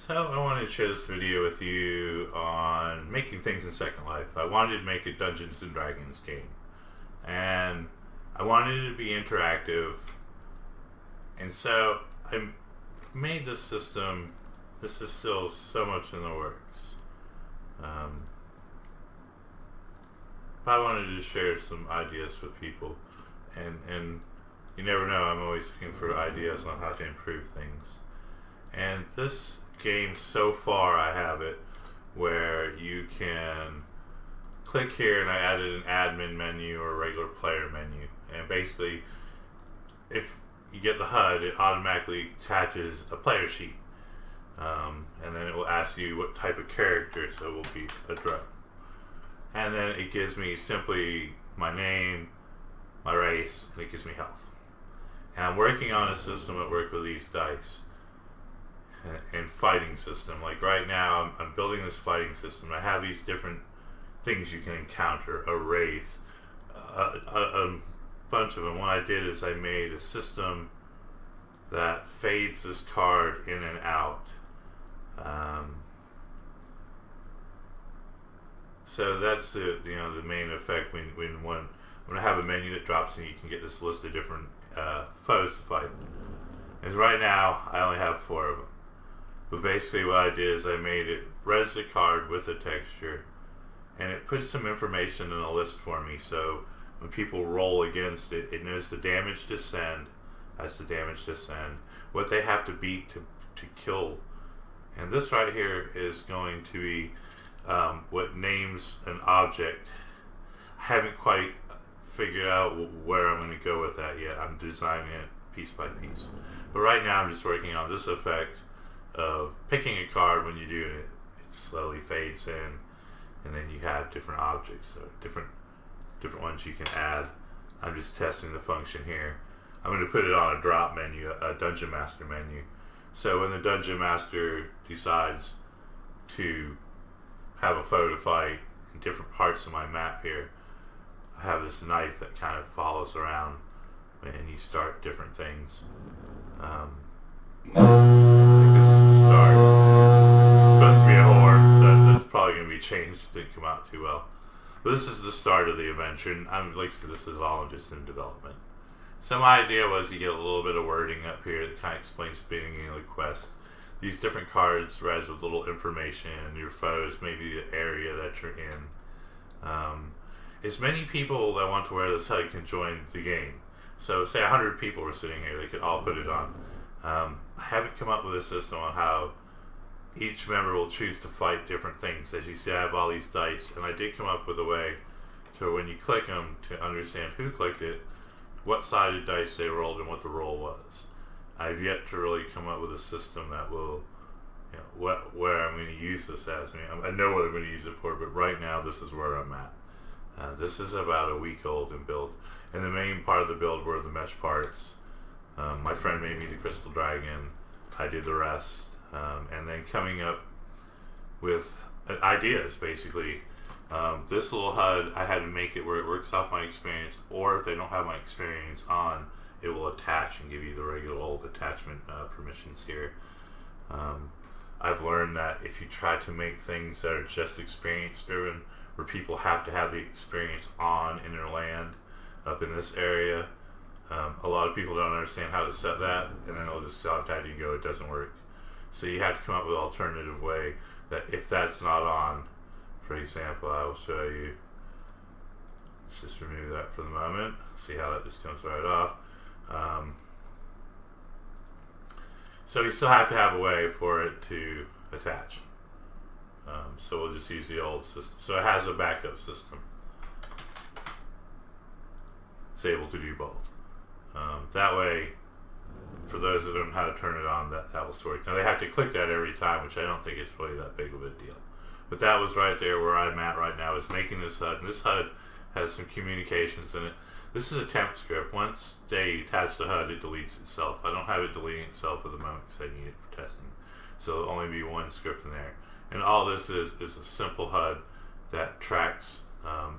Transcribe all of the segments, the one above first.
So I wanted to share this video with you on making things in Second Life. I wanted to make a Dungeons and Dragons game, and I wanted it to be interactive, and so I made this system. This is still so much in the works. But I wanted to share some ideas with people, and you never know, I'm always looking for ideas on how to improve things. And this game, so far I have it where you can click here, and I added an admin menu or a regular player menu, and basically if you get the HUD, it automatically attaches a player sheet, and then it will ask you what type of character, so it will be a drow, and then it gives me simply my name, my race, and it gives me health. And I'm working on a system that works with these dice and fighting system. Like right now I'm building this fighting system. I have these different things you can encounter, a wraith, a bunch of them. What I did is I made a system that fades this card in and out. So that's the main effect when I have a menu that drops in, you can get this list of different foes to fight. And right now I only have 4 of them. But basically what I did is I made it res the card with a texture, and it put some information in a list for me, so when people roll against it, it knows the damage to send, what they have to beat to kill. And this right here is going to be what names an object. I haven't quite figured out where I'm going to go with that yet. I'm designing it piece by piece. But right now I'm just working on this effect of picking a card. When you do it, it slowly fades in, and then you have different objects, so different ones you can add. I'm just testing the function here. I'm going to put it on a drop menu, a Dungeon Master menu. So when the Dungeon Master decides to have a foe to fight in different parts of my map here, I have this knife that kind of follows around when you start different things. I think this is the start. It's supposed to be a horn. That's probably going to be changed. Didn't come out too well. But this is the start of the adventure, and I'm like, so this is all just in development. So my idea was you get a little bit of wording up here that kind of explains the beginning of the quest. These different cards res with little information, your foes, maybe the area that you're in. As many people that want to wear this HUD can join the game. So say 100 people were sitting here, they could all put it on. I haven't come up with a system on how each member will choose to fight different things. As you see, I have all these dice, and I did come up with a way to, when you click them, to understand who clicked it, what sided dice they rolled, and what the roll was. I've yet to really come up with a system that will, where I'm going to use this as. I know what I'm going to use it for, but right now this is where I'm at. This is about a week old in build, and the main part of the build were the mesh parts. My friend made me the crystal dragon. I did the rest, and then coming up with ideas, basically. This little HUD, I had to make it where it works off my experience, or if they don't have my experience on, it will attach and give you the regular old attachment permissions here. I've learned that if you try to make things that are just experience driven, where people have to have the experience on in their land up in this area, a lot of people don't understand how to set that, and then it'll just automatically you go, it doesn't work. So you have to come up with an alternative way that if that's not on, for example, I will show you. Let's just remove that for the moment. See how that just comes right off. So you still have to have a way for it to attach. So we'll just use the old system. So it has a backup system. It's able to do both. That way, for those that don't know how to turn it on, that will work. Now they have to click that every time, which I don't think is really that big of a deal. But that was right there where I'm at right now, is making this HUD. And this HUD has some communications in it. This is a temp script. Once they attach the HUD, it deletes itself. I don't have it deleting itself at the moment because I need it for testing. So there'll only be one script in there. And all this is a simple HUD that tracks a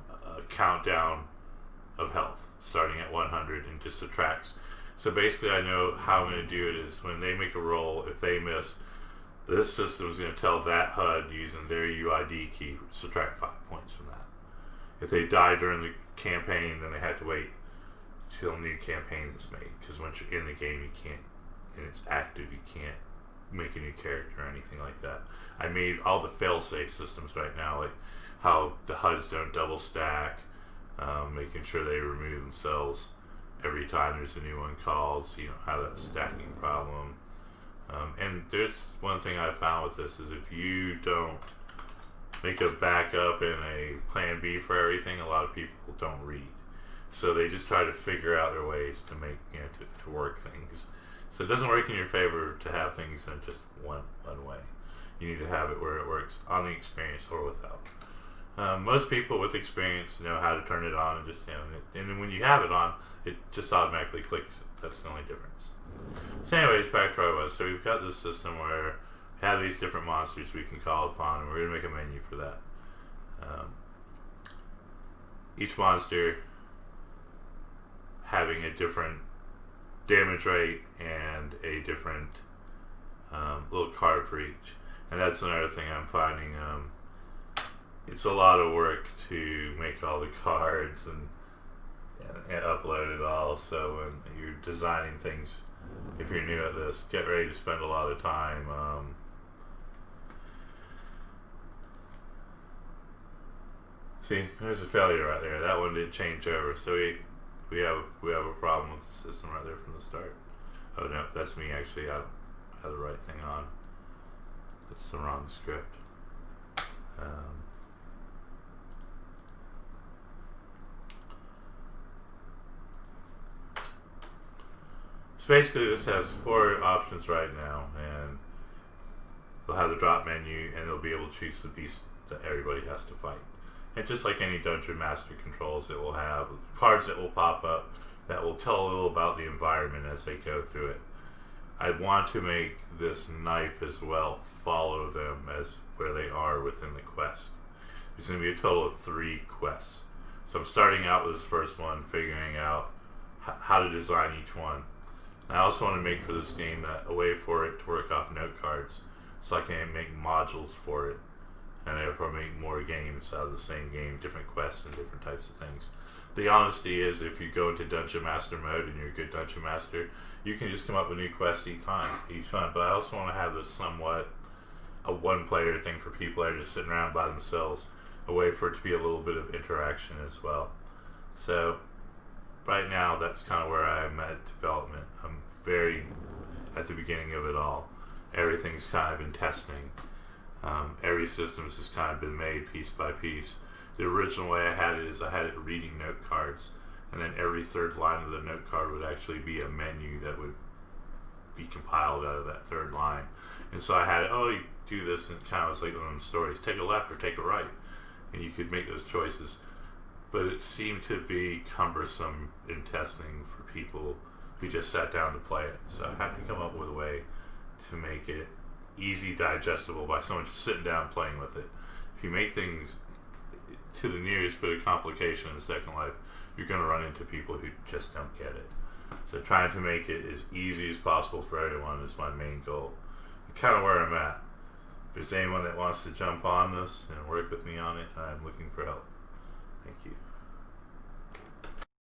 countdown of health, starting at 100, and just subtracts. So basically I know how I'm going to do it is when they make a roll, if they miss, this system is going to tell that HUD using their UID key, subtract 5 points from that. If they die during the campaign, then they had to wait till a new campaign is made, because once you're in the game, you can't, and it's active, you can't make a new character or anything like that. I made all the fail-safe systems right now, like how the HUDs don't double stack, making sure they remove themselves every time there's a new one called, so you don't have that stacking problem. And there's one thing I found with this is if you don't make a backup and a plan B for everything, a lot of people don't read. So they just try to figure out their ways to make, to work things. So it doesn't work in your favor to have things in just one way. You need to have it where it works on the experience or without. Most people with experience know how to turn it on and just, and then when you have it on, it just automatically clicks it. That's the only difference. So anyways, back to where I was. So we've got this system where we have these different monsters we can call upon, and we're going to make a menu for that. Each monster having a different damage rate and a different little card for each. And that's another thing I'm finding. It's a lot of work to make all the cards and upload it all. So when you're designing things, if you're new at this, get ready to spend a lot of time. See, there's a failure right there. That one didn't change over. So we have a problem with the system right there from the start. Oh no, that's me actually. I have the right thing on. It's the wrong script. So basically this has 4 options right now, and they'll have the drop menu, and they'll be able to choose the beast that everybody has to fight. And just like any Dungeon Master controls, it will have cards that will pop up that will tell a little about the environment as they go through it. I want to make this knife as well follow them as where they are within the quest. There's going to be a total of 3 quests. So I'm starting out with this first one, figuring out how to design each one. And I also want to make for this game a way for it to work off note cards, so I can make modules for it, and therefore make more games out of the same game, different quests and different types of things. The honesty is, if you go into Dungeon Master mode and you're a good Dungeon Master, you can just come up with new quests each time. But I also want to have this somewhat a one-player thing for people that are just sitting around by themselves, a way for it to be a little bit of interaction as well. So right now, that's kind of where I'm at development. I'm very at the beginning of it all. Everything's kind of in testing. Every system's just kind of been made piece by piece. The original way I had it is I had it reading note cards, and then every third line of the note card would actually be a menu that would be compiled out of that third line. And so I had, you do this, and kind of was like one of them stories, take a left or take a right, and you could make those choices. But it seemed to be cumbersome in testing for people who just sat down to play it. So I had to come up with a way to make it easy digestible by someone just sitting down playing with it. If you make things to the nearest bit of complication in Second Life, you're going to run into people who just don't get it. So trying to make it as easy as possible for everyone is my main goal. And kind of where I'm at. If there's anyone that wants to jump on this and work with me on it, I'm looking for help. Thank you.